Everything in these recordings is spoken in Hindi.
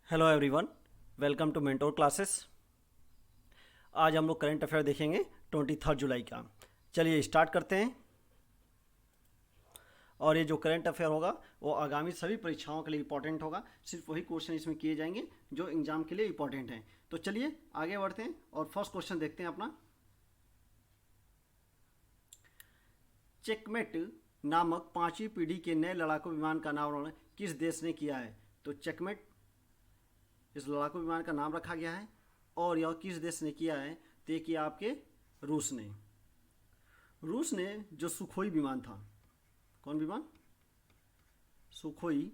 Hello everyone, welcome to mentor classes. आज हम लोग करंट अफेयर देखेंगे 23 जुलाई का। चलिए स्टार्ट करते हैं। और ये जो करंट अफेयर होगा वो आगामी सभी परीक्षाओं के लिए इंपॉर्टेंट होगा। सिर्फ वही क्वेश्चन इसमें किए जाएंगे जो एग्जाम के लिए इंपॉर्टेंट हैं। तो चलिए आगे बढ़ते हैं और फर्स्ट क्वेश्चन देखते हैं अपना। चेकमेट नामक 5वीं पीढ़ी के नए लड़ाकू विमान का नामकरण किस देश ने किया है? तो चेकमेट इस लड़ाकू विमान का नाम रखा गया है और यह किस देश ने किया है? तो ये किया आपके रूस ने। रूस ने जो सुखोई विमान था, कौन विमान? सुखोई,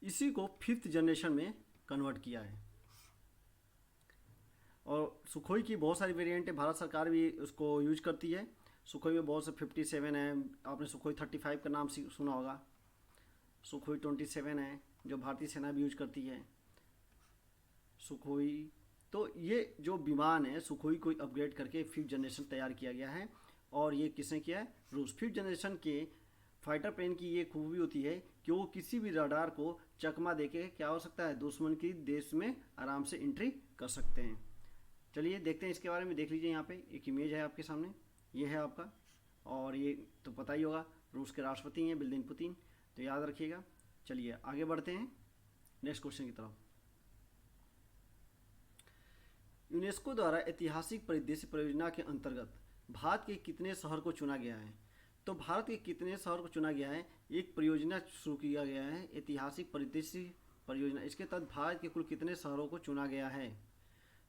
इसी को 5th जनरेशन में कन्वर्ट किया है। और सुखोई की बहुत सारी वेरिएंट है, भारत सरकार भी उसको यूज करती है। सुखोई में बहुत से 57 है, आपने सुखोई 35 का नाम सुना होगा। सुखोई 27 है जो भारतीय सेना भी यूज करती है। सुखोई, तो ये जो विमान है सुखोई को अपग्रेड करके 5th जनरेशन तैयार किया गया है। और ये किसने किया है? रूस। 5th जनरेशन के फाइटर प्लेन की ये खूबी होती है कि वो किसी भी रडार को चकमा देके क्या हो सकता है, दुश्मन की देश में आराम से एंट्री कर सकते हैं। चलिए देखते हैं इसके बारे में। देख लीजिए यहाँ पे एक इमेज है आपके सामने, ये है आपका। और ये तो पता ही होगा, रूस के राष्ट्रपति हैं व्लादिमीर पुतिन, तो याद रखिएगा। चलिए आगे बढ़ते हैं नेक्स्ट क्वेश्चन की तरफ। यूनेस्को द्वारा ऐतिहासिक परिदृश्य परियोजना के अंतर्गत भारत के कितने शहर को चुना गया है? तो भारत के कितने शहर को चुना गया है? एक परियोजना शुरू किया गया है, ऐतिहासिक परिदृश्य परियोजना। इसके तहत भारत के कुल कितने शहरों को चुना गया है?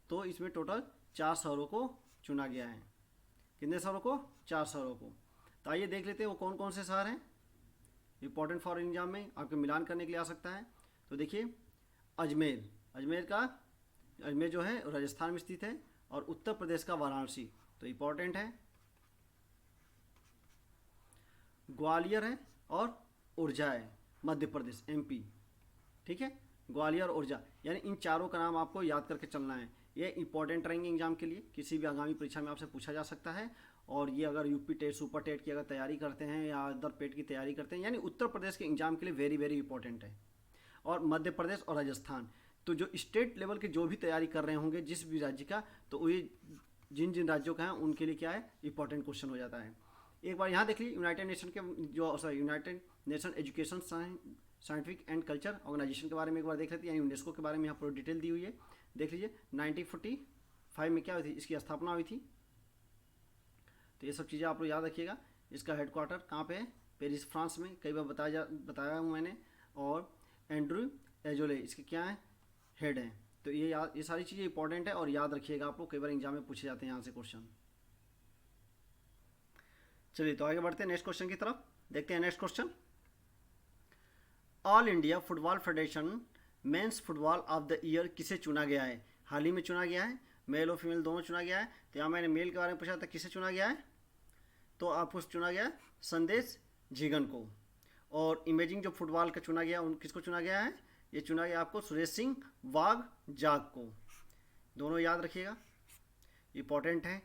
तो इसमें टोटल 4 शहरों को चुना गया है। कितने शहरों को? 4 शहरों को। तो आइए देख लेते हैं वो कौन कौन से शहर हैं इंपॉर्टेंट फॉर एग्जाम में, आपके मिलान करने के लिए आ सकता है। तो देखिए अजमेर, अजमेर जो है राजस्थान में स्थित है। और उत्तर प्रदेश का वाराणसी तो इंपॉर्टेंट है। ग्वालियर है और उर्जा है मध्य प्रदेश एमपी। ठीक है, ग्वालियर और उर्जा, यानी इन चारों का नाम आपको याद करके चलना है। ये इंपॉर्टेंट रहेंगे एग्जाम के लिए, किसी भी आगामी परीक्षा में आपसे पूछा जा सकता है। और ये अगर यूपी टेट, सुपर टेट की अगर तैयारी करते हैं या अदर पेट की तैयारी करते हैं, यानी उत्तर प्रदेश के एग्जाम के लिए वेरी वेरी इंपॉर्टेंट है। और मध्य प्रदेश और राजस्थान, तो जो स्टेट लेवल के जो भी तैयारी कर रहे होंगे जिस भी राज्य का, तो ये जिन जिन राज्यों का है उनके लिए क्या है, इंपॉर्टेंट क्वेश्चन हो जाता है। एक बार यहाँ देख लीजिए, United Nation Education Scientific and Culture Organisation के बारे में एक बार देख लेते हैं, यानी यूनेस्को के बारे में यहाँ पूरी डिटेल दी हुई है। देख लीजिए 1945 में क्या हुई थी, इसकी स्थापना हुई थी। तो ये सब चीज़ें आप लोग याद रखिएगा। इसका हेडक्वार्टर कहाँ पे है? पेरिस, फ्रांस में। कई बार बताया हूँ मैंने। और एंड्रू एजोले इसके क्या है, हेड हैं। तो ये सारी चीज़ें इंपॉर्टेंट है और याद रखिएगा आप लोग, कई बार एग्जाम में पूछे जाते हैं यहाँ से क्वेश्चन। चलिए तो आगे बढ़ते हैं नेक्स्ट क्वेश्चन की तरफ। देखते हैं next question. All India football federation mains football of the year किसे चुना गया है? हाल ही में चुना गया है, मेल और फीमेल दोनों चुना गया है। तो यहाँ मैंने मेल के बारे में पूछा था, किसे चुना गया है? तो आपको चुना गया संदेश झिगन को। और इमेजिंग जो फुटबॉल का चुना गया, उन किसको चुना गया है? ये चुना गया आपको सुरेश सिंह वाघ जाग को। दोनों याद रखिएगा, इंपॉर्टेंट है।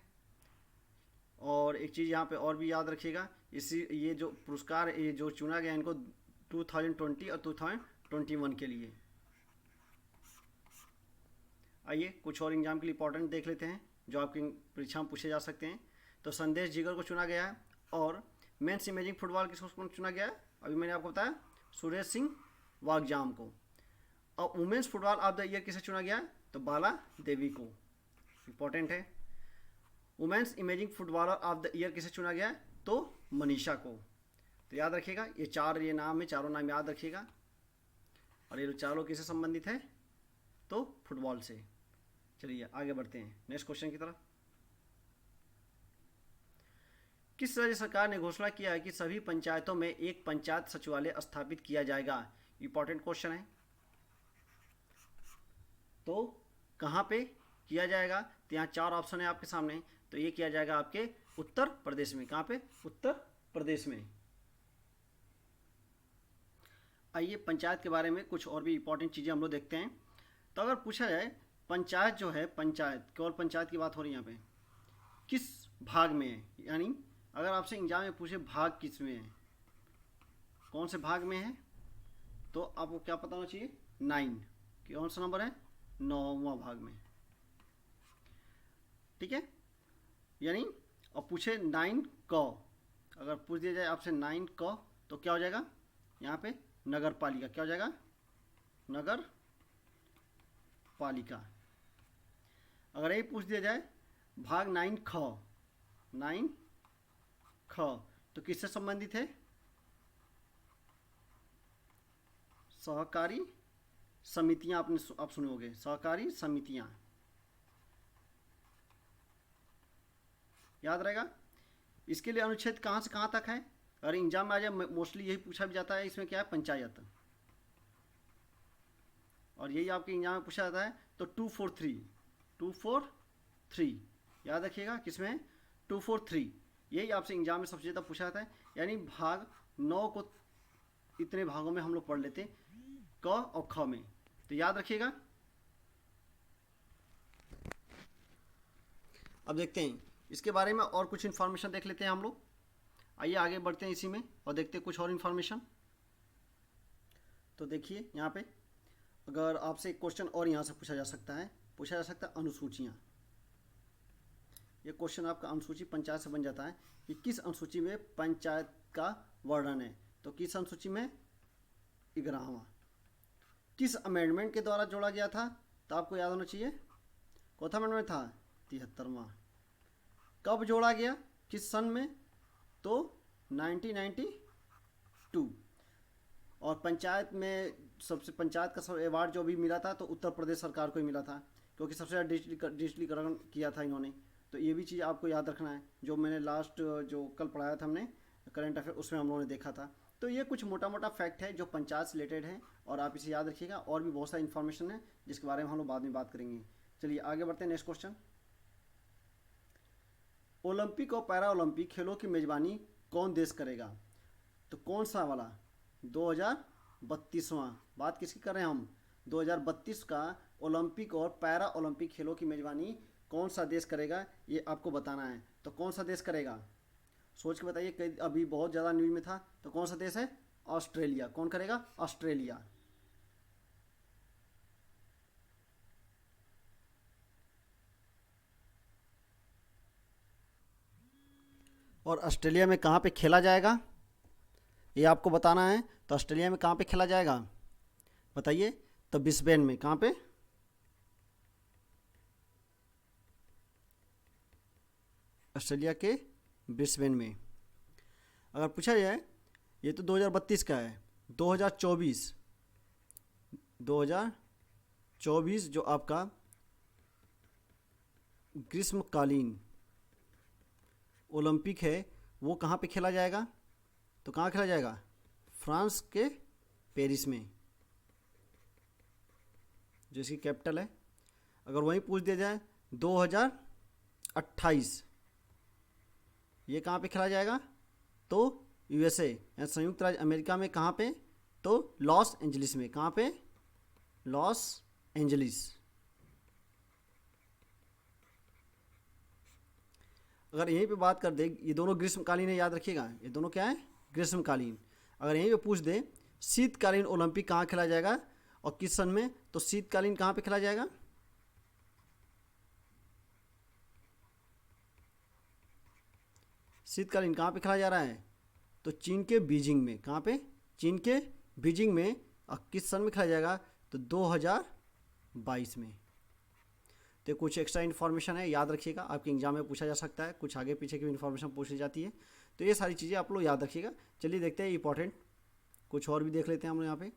और एक चीज़ यहाँ पे और भी याद रखिएगा, ये जो पुरस्कार ये जो चुना गया इनको 2020 और 2021 के लिए। आइए कुछ और एग्जाम के लिए इंपॉर्टेंट देख लेते हैं जो आपकी परीक्षा में पूछे जा सकते हैं। तो संदेश जिगर को चुना गया है। और मेंस इमेजिंग फुटबॉल किसको चुना गया है? अभी मैंने आपको बताया सुरेश सिंह वागजाम को। और women's football of the year किसे चुना गया है? तो बाला देवी को। इंपॉर्टेंट है। Women's imaging footballer of the year किसे चुना गया है? तो मनीषा को। तो याद रखिएगा ये नाम है, चारों नाम याद रखिएगा। और ये चारों किससे संबंधित है? तो फुटबॉल से। चलिए आगे बढ़ते हैं नेक्स्ट क्वेश्चन की तरफ। किस राज्य सरकार ने घोषणा किया है कि सभी पंचायतों में एक पंचायत सचिवालय स्थापित किया जाएगा? इंपॉर्टेंट क्वेश्चन है। तो कहाँ पे किया जाएगा? तो यहाँ 4 ऑप्शन है आपके सामने। तो ये किया जाएगा आपके उत्तर प्रदेश में। कहाँ पे? उत्तर प्रदेश में। आइए पंचायत के बारे में कुछ और भी इंपॉर्टेंट चीज़ें हम लोग देखते हैं। तो अगर पूछा जाए पंचायत जो है, पंचायत केवल पंचायत की बात हो रही है यहाँ पे, किस भाग में है? यानी अगर आपसे एग्जाम में पूछे भाग किस में है, कौन से भाग में है, तो आपको क्या पता होना चाहिए? 9 कौन सा नंबर है, 9वां भाग में, ठीक है। यानी और पूछे 9 क, अगर पूछ दिया जाए आपसे 9 क तो क्या हो जाएगा यहाँ पे, नगर पालिका, क्या हो जाएगा, नगर पालिका। अगर यही पूछ दिया जाए भाग 9 ख, 9 ख तो किससे संबंधित है, सहकारी समितियां, आप सुने होंगे सहकारी समितियां, याद रहेगा। इसके लिए अनुच्छेद कहाँ से कहाँ तक है, अगर एग्जाम में आ जाए मोस्टली यही पूछा भी जाता है, इसमें क्या है, पंचायत, और यही आपके एग्जाम में पूछा जाता है। तो 243 याद रखिएगा, किसमें 243, यही आपसे एग्जाम में सबसे ज़्यादा पूछा जाता है। यानी भाग 9 को इतने भागों में हम लोग पढ़ लेते हैं, क और ख में, तो याद रखिएगा। अब देखते हैं इसके बारे में और कुछ इन्फॉर्मेशन देख लेते हैं हम लोग। आइए आगे बढ़ते हैं इसी में और देखते हैं कुछ और इन्फॉर्मेशन। तो देखिए यहाँ पे अगर आपसे एक क्वेश्चन और यहाँ से पूछा जा सकता है अनुसूचियाँ। ये क्वेश्चन आपका अनुसूची पंचायत से बन जाता है कि किस अनुसूची में पंचायत का वर्णन है, तो किस अनुसूची में, 11वां। किस अमेंडमेंट के द्वारा जोड़ा गया था, तो आपको याद होना चाहिए कौन सा अमेंडमेंट था, 73वां। कब जोड़ा गया, किस सन में, तो 1992। और पंचायत में सबसे, पंचायत का सब अवार्ड जो भी मिला था तो उत्तर प्रदेश सरकार को ही मिला था, क्योंकि सबसे ज़्यादा डिजिटलीकरण किया था इन्होंने। तो ये भी चीज़ आपको याद रखना है, जो मैंने लास्ट जो कल पढ़ाया था हमने करंट अफेयर, उसमें हम लोगों ने देखा था। तो ये कुछ मोटा मोटा फैक्ट है जो पंचायत से रिलेटेड है, और आप इसे याद रखिएगा। और भी बहुत सारी इन्फॉर्मेशन है जिसके बारे में हम लोग बाद में बात करेंगे। चलिए आगे बढ़ते हैं, नेक्स्ट क्वेश्चन। ओलंपिक और पैरा ओलंपिक खेलों की मेजबानी कौन देश करेगा, तो कौन सा वाला, 2032वां, बात किसकी कर रहे हैं हम, 2032 का ओलंपिक और पैरा ओलंपिक खेलों की मेजबानी कौन सा देश करेगा, ये आपको बताना है। तो कौन सा देश करेगा, सोच के बताइए, कई अभी बहुत ज़्यादा न्यूज़ में था। तो कौन सा देश है, ऑस्ट्रेलिया। कौन करेगा, ऑस्ट्रेलिया। और ऑस्ट्रेलिया में कहाँ पे खेला जाएगा, ये आपको बताना है। तो ऑस्ट्रेलिया में कहाँ पे खेला जाएगा बताइए, तो ब्रिस्बेन में। कहाँ पे, ऑस्ट्रेलिया के ब्रिस्बेन में। अगर पूछा जाए, ये तो 2032 का है, 2024 जो आपका ग्रीष्मकालीन ओलंपिक है वो कहाँ पे खेला जाएगा, तो कहाँ खेला जाएगा, फ्रांस के पेरिस में, जो इसकी कैपिटल है। अगर वहीं पूछ दिया जाए 2028 ये कहाँ पे खेला जाएगा, तो यूएसए या संयुक्त राज्य अमेरिका में। कहाँ पे, तो लॉस एंजलिस में। कहाँ पे, लॉस एंजलिस। अगर यहीं पे बात कर दे, ये दोनों ग्रीष्मकालीन है, याद रखिएगा, ये दोनों क्या है, ग्रीष्मकालीन। अगर यहीं पे पूछ दे शीतकालीन ओलंपिक कहाँ खेला जाएगा और किस सन में, तो शीतकालीन कहाँ पे खेला जाएगा, शीतकालीन कहाँ पे खेला जा रहा है, तो चीन के बीजिंग में। कहाँ पे, चीन के बीजिंग में। और किस सन में खेला जाएगा, तो 2022 में। तो कुछ एक्स्ट्रा इन्फॉर्मेशन है, याद रखिएगा, आपके एग्जाम में पूछा जा सकता है, कुछ आगे पीछे की इन्फॉर्मेशन पूछी जाती है। तो ये सारी चीज़ें आप लोग याद रखिएगा। चलिए देखते हैं इंपॉर्टेंट कुछ और भी देख लेते हैं हम लोग यहाँ पे।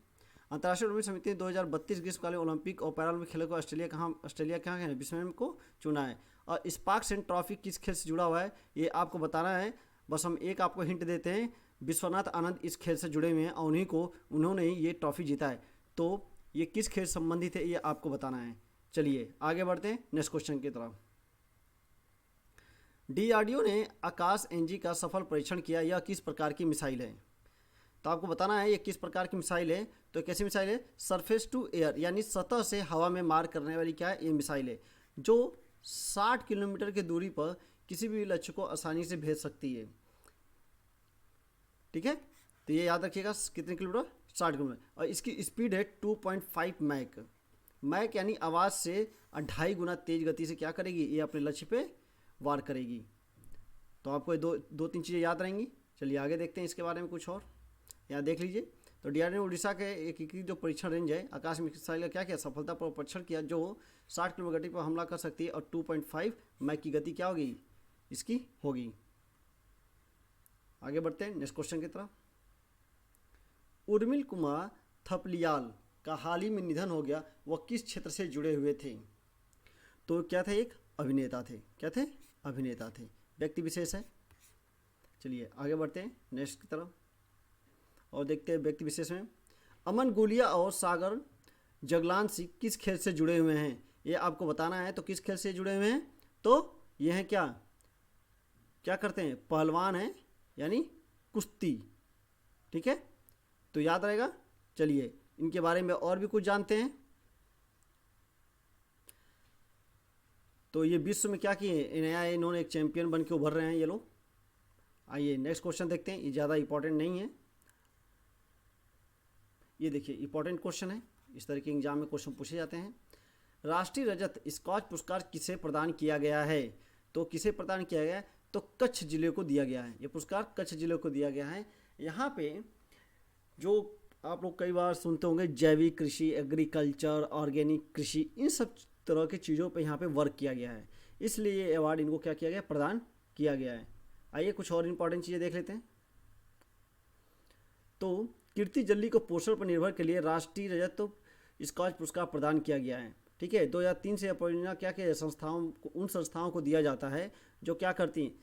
अंतर्राष्ट्रीय ओलंपिक समिति ने 2032 ग्रीष्मकालीन ओलंपिक और पैरालंपिक खेलों को ऑस्ट्रेलिया कहाँ है, ब्रिस्बेन को चुना है। और स्पार्क्स एंड ट्रॉफी किस खेल से जुड़ा हुआ है, ये आपको बताना है। बस हम एक आपको हिंट देते हैं, विश्वनाथ आनंद इस खेल से जुड़े हुए हैं और उन्होंने ही ये ट्रॉफी जीता है। तो ये किस खेल से संबंधित है, ये आपको बताना है। चलिए आगे बढ़ते हैं नेक्स्ट क्वेश्चन की तरफ। डीआरडीओ ने आकाश एनजी का सफल परीक्षण किया, यह किस प्रकार की मिसाइल है, तो आपको बताना है ये किस प्रकार की मिसाइल है। तो कैसी मिसाइल है, सरफेस टू एयर, यानी सतह से हवा में मार करने वाली क्या है, ये मिसाइल है, जो 60 किलोमीटर की दूरी पर किसी भी लक्ष्य को आसानी से भेज सकती है। ठीक है, तो ये याद रखिएगा, कितने किलोमीटर, 60 किलोमीटर। और इसकी स्पीड है 2.5 मैक। मैक यानी आवाज़ से 2.5 गुना तेज गति से क्या करेगी, ये अपने लक्ष्य पे वार करेगी। तो आपको दो तीन चीज़ें याद रहेंगी। चलिए आगे देखते हैं इसके बारे में कुछ और। यहाँ देख लीजिए, तो डीआरडीओ ने उड़ीसा के एकीकृत जो परीक्षण रेंज है आकाश मिसाइल का क्या किया, सफलतापूर्वक परीक्षण किया, जो 60 किलोमीटर गति पर हमला कर सकती है और 2.5 मैक की गति क्या होगी, इसकी होगी। आगे बढ़ते हैं नेक्स्ट क्वेश्चन की तरफ। उर्मिल कुमार थपलियाल का हाल ही में निधन हो गया, वह किस क्षेत्र से जुड़े हुए थे? तो क्या थे, एक अभिनेता थे। क्या थे, अभिनेता थे, व्यक्ति विशेष है। चलिए आगे बढ़ते हैं नेक्स्ट की तरफ और देखते हैं व्यक्ति विशेष में। अमन गुलिया और सागर जगलांसी किस खेल से जुड़े हुए हैं, ये आपको बताना है। तो किस खेल से जुड़े हुए हैं, तो ये हैं क्या क्या करते हैं, पहलवान हैं, यानी कुश्ती। ठीक है, तो याद रहेगा। चलिए इनके बारे में और भी कुछ जानते हैं। तो ये विश्व में क्या किए, नया इन्होंने एक चैंपियन बन के उभर रहे हैं ये लोग। आइए नेक्स्ट क्वेश्चन देखते हैं, ये ज़्यादा इंपॉर्टेंट नहीं है। ये देखिए इंपॉर्टेंट क्वेश्चन है, इस तरह के एग्जाम में क्वेश्चन पूछे जाते हैं। राष्ट्रीय रजत स्कॉच पुरस्कार किसे प्रदान किया गया है? तो किसे प्रदान किया गया है, तो कच्छ जिले को दिया गया है। ये पुरस्कार कच्छ जिले को दिया गया है। यहाँ पे जो आप लोग कई बार सुनते होंगे जैविक कृषि, एग्रीकल्चर, ऑर्गेनिक कृषि, इन सब तरह की चीज़ों पे यहाँ पे वर्क किया गया है, इसलिए ये अवार्ड इनको क्या किया गया, प्रदान किया गया है। आइए कुछ और इंपॉर्टेंट चीज़ें देख लेते हैं। तो कीर्ति जल्ली को पोषण पर निर्भर के लिए राष्ट्रीय रजत स्कॉच पुरस्कार प्रदान किया गया है। ठीक है, 2003 से यह परियोजना क्या के संस्थाओं को, उन संस्थाओं को दिया जाता है जो क्या करती हैं,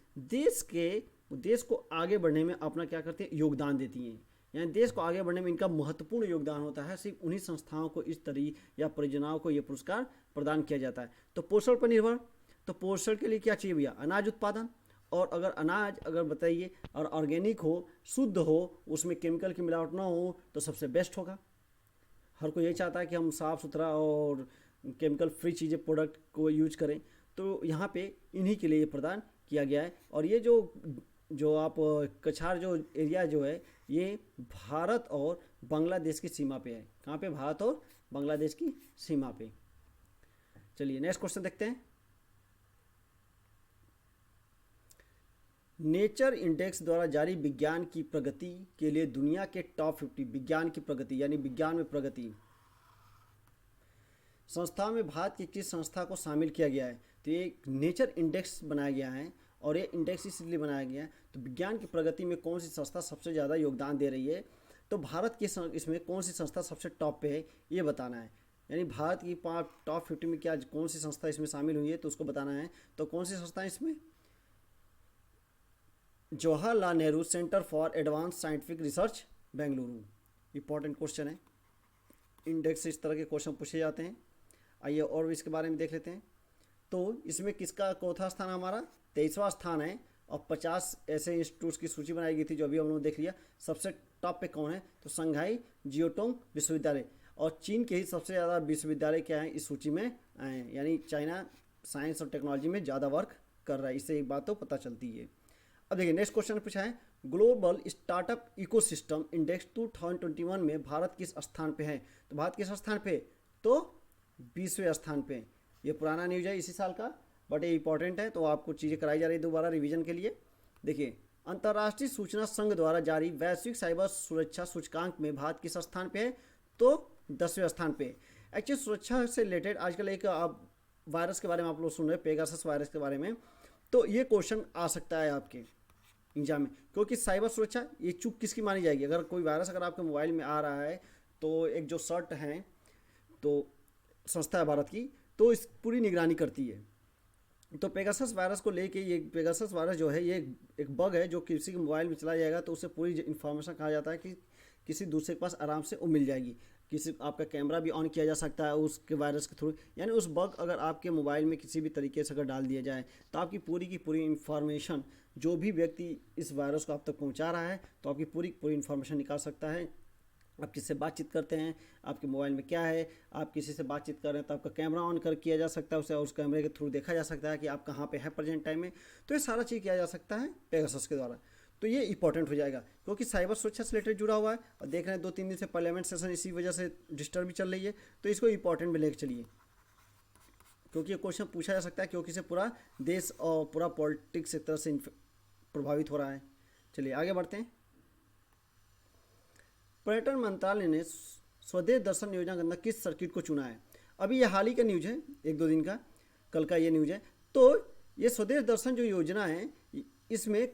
देश को आगे बढ़ने में अपना क्या करती हैं, योगदान देती हैं। यानी देश को आगे बढ़ने में इनका महत्वपूर्ण योगदान होता है। सिर्फ उन्हीं संस्थाओं को इस तरह या परियोजनाओं को ये पुरस्कार प्रदान किया जाता है। तो पोषण पर निर्भर, तो पोषण के लिए क्या चाहिए भैया, अनाज उत्पादन। और अगर अनाज अगर बताइए और ऑर्गेनिक हो, शुद्ध हो, उसमें केमिकल की मिलावट ना हो, तो सबसे बेस्ट होगा। हर कोई यही चाहता है कि हम साफ़ सुथरा और केमिकल फ्री चीज़ें, प्रोडक्ट को यूज करें। तो यहाँ पे इन्हीं के लिए प्रदान किया गया है। और ये जो आप कछार जो एरिया जो है, ये भारत और बांग्लादेश की सीमा पे है। कहाँ पे, भारत और बांग्लादेश की सीमा पे। चलिए नेक्स्ट क्वेश्चन देखते हैं। नेचर इंडेक्स द्वारा जारी विज्ञान की प्रगति के लिए दुनिया के टॉप 50 विज्ञान की प्रगति यानी विज्ञान में प्रगति संस्थाओं में भारत की किस संस्था को शामिल किया गया है? तो ये नेचर इंडेक्स बनाया गया है, और ये इंडेक्स इसलिए बनाया गया है तो विज्ञान की प्रगति में कौन सी संस्था सबसे ज़्यादा योगदान दे रही है, तो भारत की इसमें कौन सी संस्था सबसे टॉप पे है, ये बताना है। यानी भारत की टॉप 50 में क्या कौन सी संस्था इसमें शामिल हुई है, तो उसको बताना है। तो कौन सी संस्था है इसमें, Jawaharlal Nehru centre for advance scientific research Bengaluru. Important question है, इंडेक्स से इस तरह के क्वेश्चन पूछे जाते हैं। आइए और भी इसके बारे में देख लेते हैं। तो इसमें किसका चौथा स्थान हमारा 23वां स्थान है, और 50 ऐसे इंस्टीट्यूट्स की सूची बनाई गई थी जो अभी हम लोगों ने देख लिया। सबसे टॉप पे कौन है, तो संघाई जियोटोंग विश्वविद्यालय। और चीन के ही सबसे ज़्यादा विश्वविद्यालय क्या है इस सूची में आए हैं, यानी चाइना साइंस और टेक्नोलॉजी में ज़्यादा वर्क कर रहा है, इससे एक बात तो पता चलती है। अब देखिए नेक्स्ट क्वेश्चन पूछा है, ग्लोबल स्टार्टअप इकोसिस्टम इंडेक्स 2021 में भारत किस स्थान पे है? तो भारत किस स्थान पे, तो 20वें स्थान पे। ये पुराना न्यूज है इसी साल का, बट ये इंपॉर्टेंट है, तो आपको चीज़ें कराई जा रही है दोबारा रिवीजन के लिए। देखिए अंतर्राष्ट्रीय सूचना संघ द्वारा जारी वैश्विक साइबर सुरक्षा सूचकांक में भारत किस स्थान पे है, तो 10वें स्थान पे। एक्चुअली सुरक्षा से रिलेटेड आजकल एक वायरस के बारे में आप लोग सुन रहे हैं, पेगासस वायरस के बारे में, तो ये क्वेश्चन आ सकता है आपके एग्जाम में, क्योंकि साइबर सुरक्षा ये चूक किसकी मानी जाएगी? अगर कोई वायरस अगर आपके मोबाइल में आ रहा है, तो एक जो सर्ट है, तो संस्था है भारत की, तो इस पूरी निगरानी करती है। तो पेगासस वायरस को लेके, ये पेगासस वायरस जो है ये एक बग है जो किसी के मोबाइल में चला जाएगा तो उससे पूरी इन्फॉर्मेशन कहा जाता है कि किसी दूसरे के पास आराम से वो मिल जाएगी। किसी आपका कैमरा भी ऑन किया जा सकता है उसके वायरस के थ्रू, यानी उस बग अगर आपके मोबाइल में किसी भी तरीके से अगर डाल दिया जाए तो आपकी पूरी की पूरी इन्फॉर्मेशन, जो भी व्यक्ति इस वायरस को आप तक पहुंचा रहा है, तो आपकी पूरी इन्फॉर्मेशन निकाल सकता है। आप किससे बातचीत करते हैं, आपके मोबाइल में क्या है, आप किसी से बातचीत कर रहे हैं तो आपका कैमरा ऑन कर किया जा सकता है, उसे उस कैमरे के थ्रू देखा जा सकता है कि आप कहाँ पे है प्रेजेंट टाइम में। तो ये सारा चीज़ किया जा सकता है पेगासस के द्वारा। तो ये इंपॉर्टेंट हो जाएगा, क्योंकि साइबर सुरक्षा से रिलेटेड जुड़ा हुआ है और देख रहे हैं 2-3 दिन से पार्लियामेंट सेशन इसी वजह से डिस्टर्ब भी चल रही है, तो इसको इंपॉर्टेंट में लेकर चलिए, क्योंकि ये क्वेश्चन पूछा जा सकता है, क्योंकि इसे पूरा देश और पूरा पॉलिटिक्स एक तरह से प्रभावित हो रहा है। चलिए आगे बढ़ते हैं। पर्यटन मंत्रालय ने स्वदेश दर्शन योजना के अंदर किस सर्किट को चुना है? अभी ये हाल ही का न्यूज है, 1-2 दिन का, कल का ये न्यूज है। तो ये स्वदेश दर्शन जो योजना है, इसमें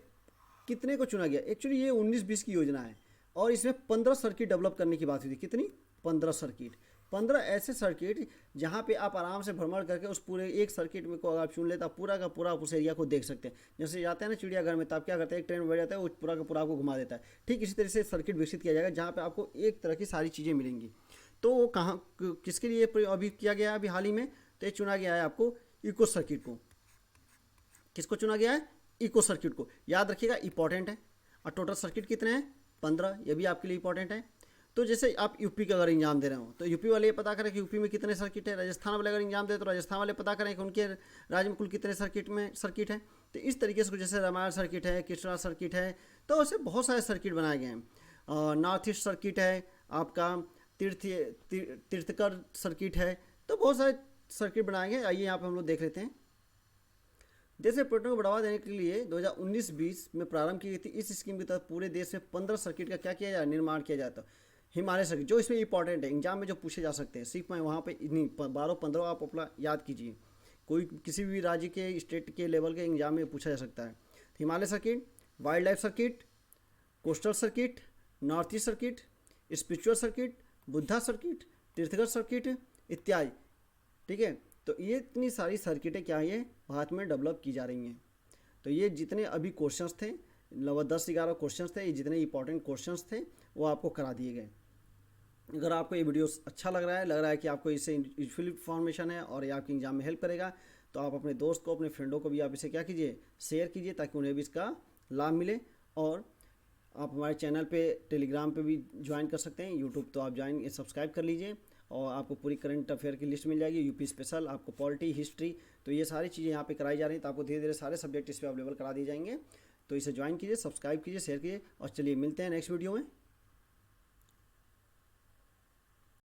कितने को चुना गया? एक्चुअली ये 19-20 की योजना है और इसमें 15 सर्किट डेवलप करने की बात हुई थी। कितनी? 15 सर्किट। 15 ऐसे सर्किट जहाँ पे आप आराम से भ्रमण करके उस पूरे एक सर्किट में को अगर आप चुन लेते, आप पूरा का पूरा आप उस एरिया को देख सकते हैं। जैसे जाते हैं ना चिड़ियाघर में, तो आप क्या करते हैं, एक ट्रेन में बैठ जाता है, वो पूरा का पूरा आपको घुमा देता है। ठीक इसी तरह से सर्किट विकसित किया जाएगा जहाँ पे आपको एक तरह की सारी चीज़ें मिलेंगी। तो वो कहाँ किसके लिए अभी किया गया है? अभी हाल ही में तो ये चुना गया है आपको इको सर्किट को। किसको चुना गया है? इको सर्किट को। याद रखिएगा, इंपॉर्टेंट है। और टोटल सर्किट कितने हैं? 15। ये भी आपके लिए इंपॉर्टेंट है। तो जैसे आप यूपी का अगर एग्जाम दे रहे हो तो यूपी वाले ये पता करें कि यूपी में कितने सर्किट है। राजस्थान वाले अगर एग्जाम दे तो राजस्थान वाले पता करें कि उनके राज्य में कुल कितने सर्किट है। तो इस तरीके से जैसे रामायण सर्किट है, कृष्णा सर्किट है, तो ऐसे बहुत सारे सर्किट बनाए गए हैं। नॉर्थ ईस्ट सर्किट है, आपका तीर्थकर सर्किट है, तो बहुत सारे सर्किट बनाए गए। आइए यहाँ पर हम लोग देख लेते हैं। देश में पर्यटन को बढ़ावा देने के लिए 2019-20 में प्रारंभ की गई थी। इस स्कीम के तहत पूरे देश में 15 सर्किट का क्या किया जाए? निर्माण किया जाता है। हिमालय सर्किट जो इसमें इंपॉर्टेंट है, एग्जाम में जो पूछे जा सकते हैं, सिर्फ मैं वहाँ पे इतनी 12-15 आप अपना याद कीजिए। कोई किसी भी राज्य के स्टेट के लेवल के एग्जाम में पूछा जा सकता है। Himalaya circuit, wildlife circuit, coastal circuit, north east circuit, spiritual circuit, Buddha circuit, तीर्थगढ़ सर्किट इत्यादि। ठीक है, तो ये इतनी सारी सर्किटें क्या है भारत में डेवलप की जा रही हैं। तो ये जितने अभी क्वेश्चंस थे, लगभग 10-11 क्वेश्चंस थे, ये जितने इंपॉर्टेंट क्वेश्चंस थे वो आपको करा दिए गए। अगर आपको ये वीडियो अच्छा लग रहा है कि आपको इससे यूजफुल इन्फॉर्मेशन है और ये आपके एग्जाम में हेल्प करेगा, तो आप अपने दोस्त को, अपने फ्रेंडों को भी आप इसे क्या कीजिए, शेयर कीजिए, ताकि उन्हें भी इसका लाभ मिले। और आप हमारे चैनल पे टेलीग्राम पे भी ज्वाइन कर सकते हैं। यूट्यूब तो आप ज्वाइन सब्सक्राइब कर लीजिए और आपको पूरी करंट अफेयर की लिस्ट मिल जाएगी। यूपी स्पेशल, आपको पॉलिटी, हिस्ट्री, तो ये सारी चीज़ें यहाँ पे कराई जा रही हैं। तो आपको धीरे धीरे सारे सब्जेक्ट इस पर अवेलेबल करा दिए जाएंगे। तो इसे ज्वाइन कीजिए, सब्सक्राइब कीजिए, शेयर कीजिए और चलिए मिलते हैं नेक्स्ट वीडियो में।